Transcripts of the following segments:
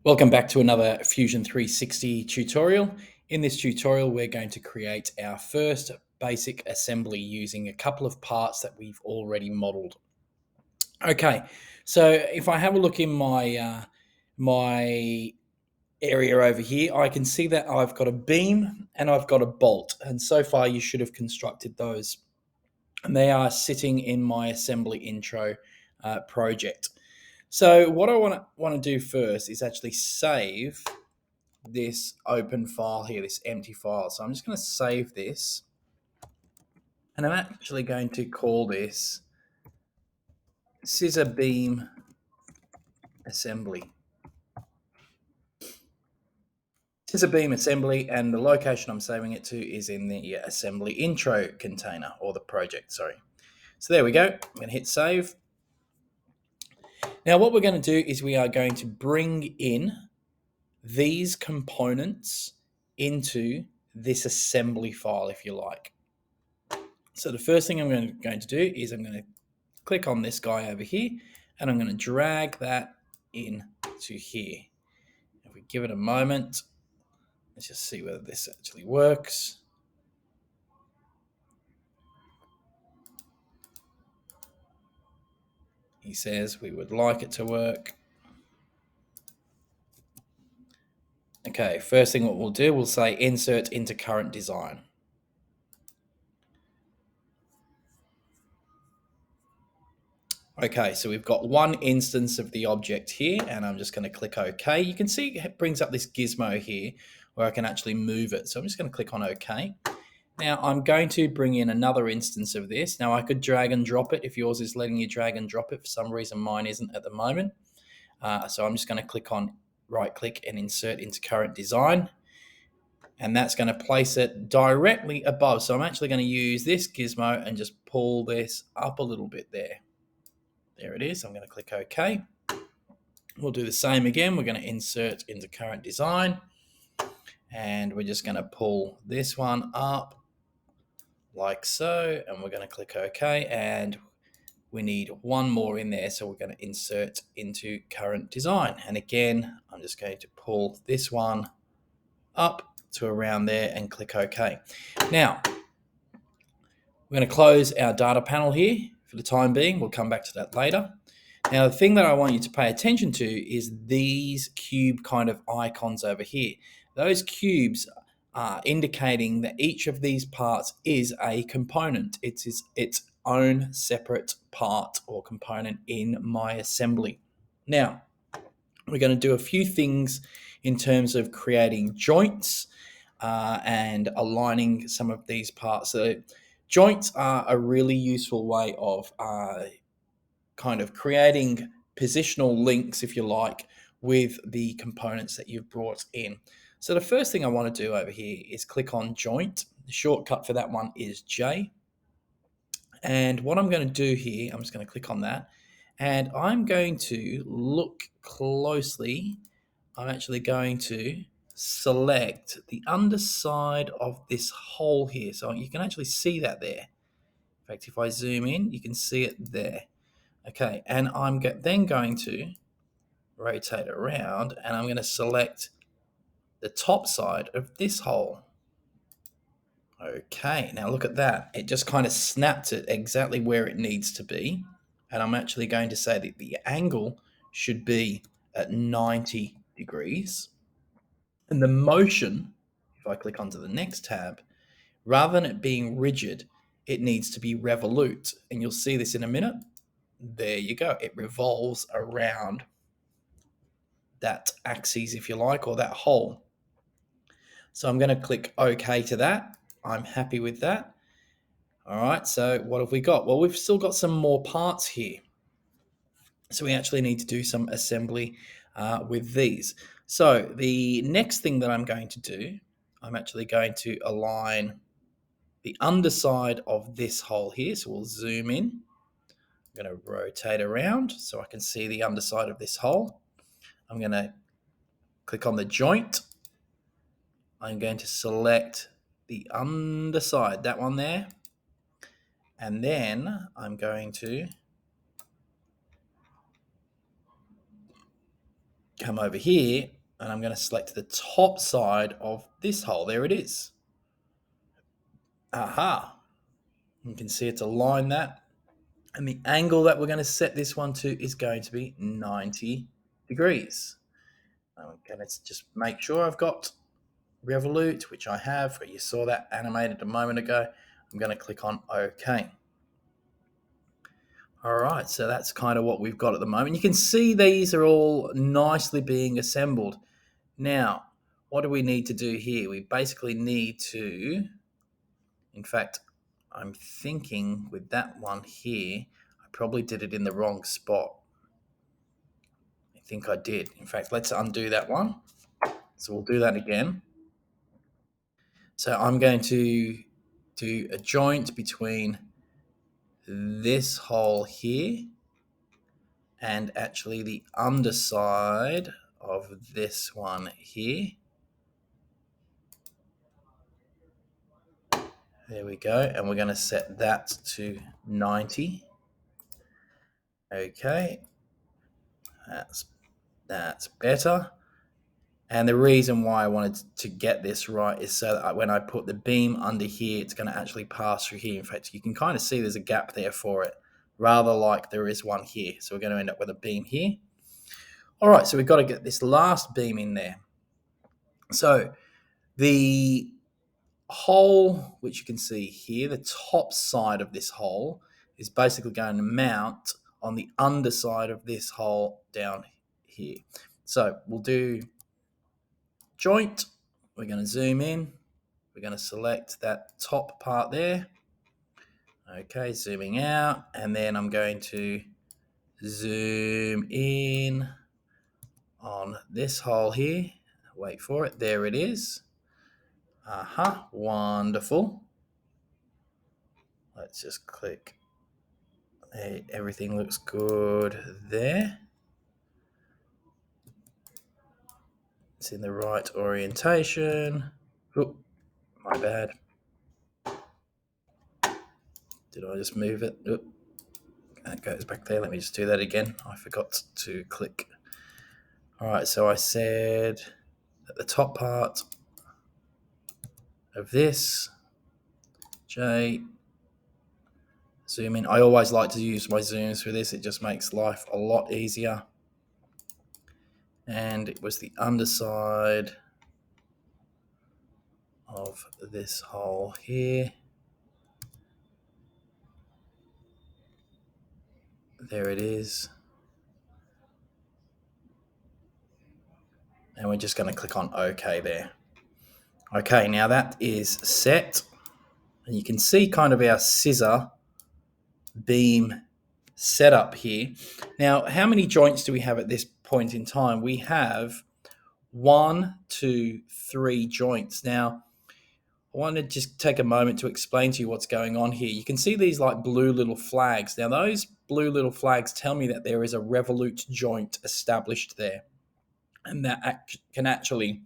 Welcome back to another Fusion 360 tutorial. In this tutorial, we're going to create our first basic assembly using a couple of parts that we've already modeled. Okay, so if I have a look in my area over here, I can see that I've got a beam and I've got a bolt. And so far, you should have constructed those. And they are sitting in my assembly intro project. So what I want to do first is actually save this open file here, this empty file. So I'm just going to save this, and I'm actually going to call this Scissor Beam Assembly. Scissor Beam Assembly, and the location I'm saving it to is in the assembly intro container, or the project, sorry. So there we go. I'm going to hit save. Now what we're going to do is we are going to bring in these components into this assembly file, if you like. So the first thing I'm going to do is I'm going to click on this guy over here, and I'm going to drag that in to here. If we give it a moment, let's just see whether this actually works. He says we would like it to work. Okay, first thing what we'll do, we'll say insert into current design. Okay, so we've got one instance of the object here, and I'm just going to click OK. You can see it brings up this gizmo here where I can actually move it. So I'm just going to click on OK. Now I'm going to bring in another instance of this. Now I could drag and drop it if yours is letting you drag and drop it. For some reason mine isn't at the moment. So I'm just going to click on right click and insert into current design. And that's going to place it directly above. So I'm actually going to use this gizmo and just pull this up a little bit there. There it is. I'm going to click OK. We'll do the same again. We're going to insert into current design. And we're just going to pull this one up like so. And we're going to click OK. And we need one more in there. So we're going to insert into current design. And again, I'm just going to pull this one up to around there and click OK. Now, we're going to close our data panel here for the time being. We'll come back to that later. Now, the thing that I want you to pay attention to is these cube kind of icons over here. Those cubes are indicating that each of these parts is a component. It's its own separate part or component in my assembly. Now, we're going to do a few things in terms of creating joints and aligning some of these parts. So joints are a really useful way of kind of creating positional links, if you like, with the components that you've brought in. So the first thing I want to do over here is click on joint. The shortcut for that one is J. And what I'm going to do here, I'm just going to click on that. And I'm going to look closely. I'm actually going to select the underside of this hole here. So you can actually see that there. In fact, if I zoom in, you can see it there. Okay, and I'm then going to rotate around, and I'm going to select the top side of this hole. Okay, now look at that. It just kind of snapped it exactly where it needs to be. And I'm actually going to say that the angle should be at 90 degrees. And the motion, if I click onto the next tab, rather than it being rigid, it needs to be revolute. And you'll see this in a minute. There you go. It revolves around that axis, if you like, or that hole. So I'm going to click OK to that. I'm happy with that. All right, so what have we got? Well, we've still got some more parts here. So we actually need to do some assembly with these. So the next thing that I'm going to do, I'm actually going to align the underside of this hole here. So we'll zoom in. I'm going to rotate around so I can see the underside of this hole. I'm going to click on the joint. I'm going to select the underside, that one there. And then I'm going to come over here and I'm going to select the top side of this hole. There it is. Aha. You can see it's aligned that. And the angle that we're going to set this one to is going to be 90 degrees. Okay, let's just make sure I've got Revolute, which I have. You saw that animated a moment ago. I'm going to click on OK. All right, so that's kind of what we've got at the moment. You can see these are all nicely being assembled. Now, what do we need to do here? We basically need to, in fact, I'm thinking with that one here, I probably did it in the wrong spot. I think I did. In fact, let's undo that one. So we'll do that again. So I'm going to do a joint between this hole here and actually the underside of this one here. There we go. And we're going to set that to 90. Okay. That's better. And the reason why I wanted to get this right is so that when I put the beam under here, it's going to actually pass through here. In fact, you can kind of see there's a gap there for it, rather like there is one here. So we're going to end up with a beam here. All right, so we've got to get this last beam in there. So the hole, which you can see here, the top side of this hole is basically going to mount on the underside of this hole down here. So we'll do joint. We're going to zoom in. We're going to select that top part there. Okay, zooming out. And then I'm going to zoom in on this hole here. Wait for it. There it is. Aha, wonderful. Let's just click. Hey, everything looks good there. It's in the right orientation. Oh, my bad. Did I just move it? Oh, that goes back there. Let me just do that again. I forgot to click. All right, so I said that the top part of this, J, zoom in. I always like to use my zooms for this. It just makes life a lot easier. And it was the underside of this hole here. There it is. And we're just going to click on OK there. Okay, now that is set. And you can see kind of our scissor beam setup here. Now, how many joints do we have at this point in time? We have 1, 2, 3 joints. Now, I want to just take a moment to explain to you what's going on here. You can see these like blue little flags. Now, those blue little flags tell me that there is a revolute joint established there. And that can actually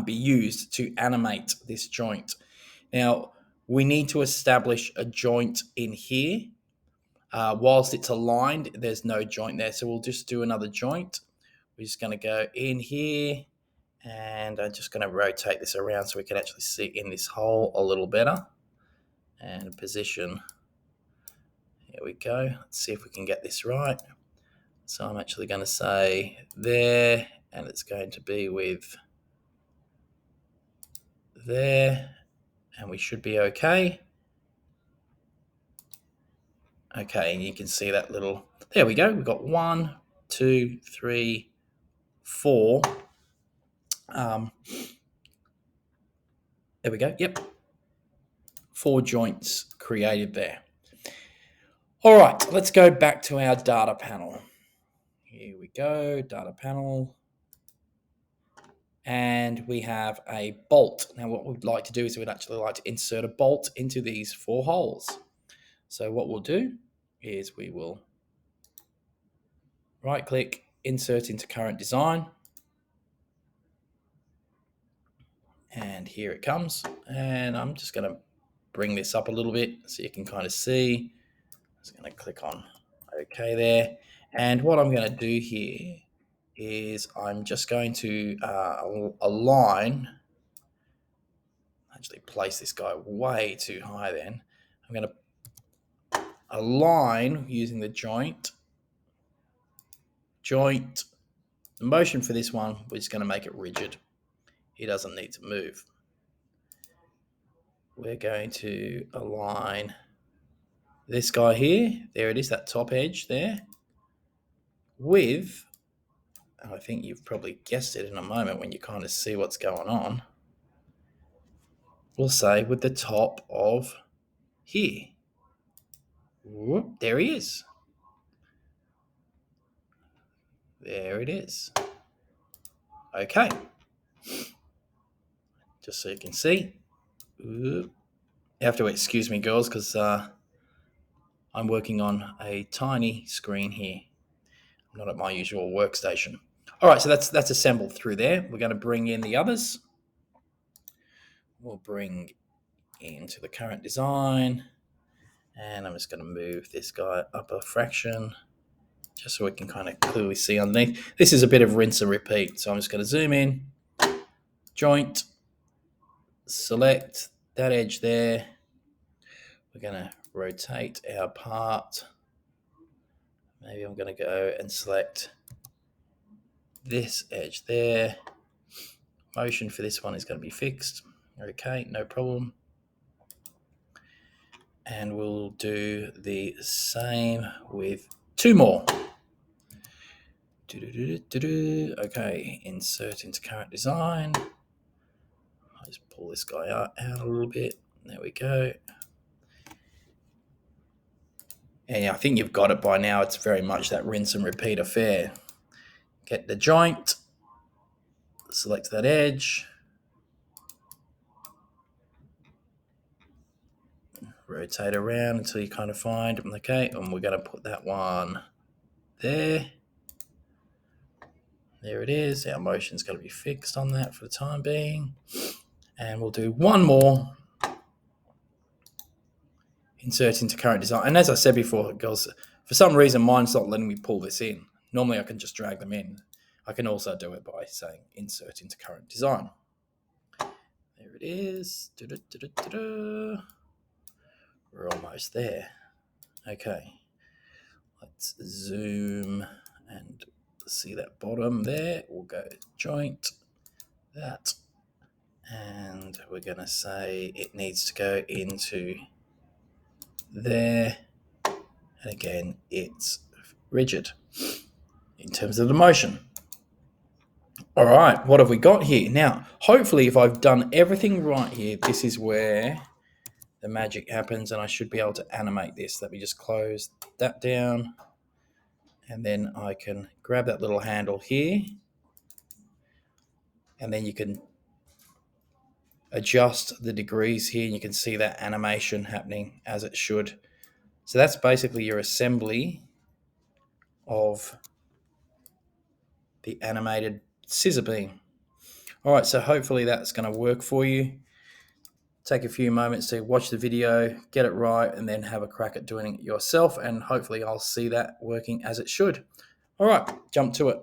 be used to animate this joint. Now, we need to establish a joint in here. Whilst it's aligned, there's no joint there. So we'll just do another joint. We're just going to go in here. And I'm just going to rotate this around so we can actually see in this hole a little better. And position. Here we go. Let's see if we can get this right. So I'm actually going to say there. And it's going to be with there. And we should be okay. Okay, and you can see that little, there we go. We've got 1, 2, 3, 4. There we go. Yep. 4 joints created there. All right, let's go back to our data panel. Here we go, data panel. And we have a bolt. Now what we'd like to do is we'd actually like to insert a bolt into these 4 holes. So what we'll do is we will right click, insert into current design. And here it comes. And I'm just going to bring this up a little bit so you can kind of see. I'm just going to click on OK there. And what I'm going to do here is I'm just going to align, actually place this guy way too high then. I'm going to align using the joint. The motion for this one, we're just going to make it rigid. He doesn't need to move. We're going to align this guy here. There it is, that top edge there. With, and I think you've probably guessed it in a moment when you kind of see what's going on, we'll say with the top of here. Whoop, there he is. There it is. Okay. Just so you can see. Whoop. You have to excuse me, girls, because I'm working on a tiny screen here. I'm not at my usual workstation. All right, so that's assembled through there. We're going to bring in the others. We'll bring into the current design. And I'm just going to move this guy up a fraction just so we can kind of clearly see underneath. This is a bit of rinse and repeat. So I'm just going to zoom in, joint, select that edge there. We're going to rotate our part. Maybe I'm going to go and select this edge there. Motion for this one is going to be fixed. Okay, no problem. And we'll do the same with two more. Okay, insert into current design. I'll just pull this guy out a little bit. There we go. And I think you've got it by now. It's very much that rinse and repeat affair. Get the joint, select that edge, rotate around until you kind of find, okay, and we're going to put that one there. There it is. Our motion's going to be fixed on that for the time being. And we'll do one more. Insert into current design. And as I said before, girls, for some reason, mine's not letting me pull this in. Normally, I can just drag them in. I can also do it by saying insert into current design. There it is. We're almost there. Okay. Let's zoom and see that bottom there. We'll go joint, that. And we're going to say it needs to go into there. And again, it's rigid in terms of the motion. All right, what have we got here? Now, hopefully, if I've done everything right here, this is where the magic happens, and I should be able to animate this. Let me just close that down, and then I can grab that little handle here, and then you can adjust the degrees here, and you can see that animation happening as it should. So that's basically your assembly of the animated scissor beam. All right, so hopefully that's going to work for you. Take a few moments to watch the video, get it right, and then have a crack at doing it yourself, and hopefully I'll see that working as it should. All right, jump to it.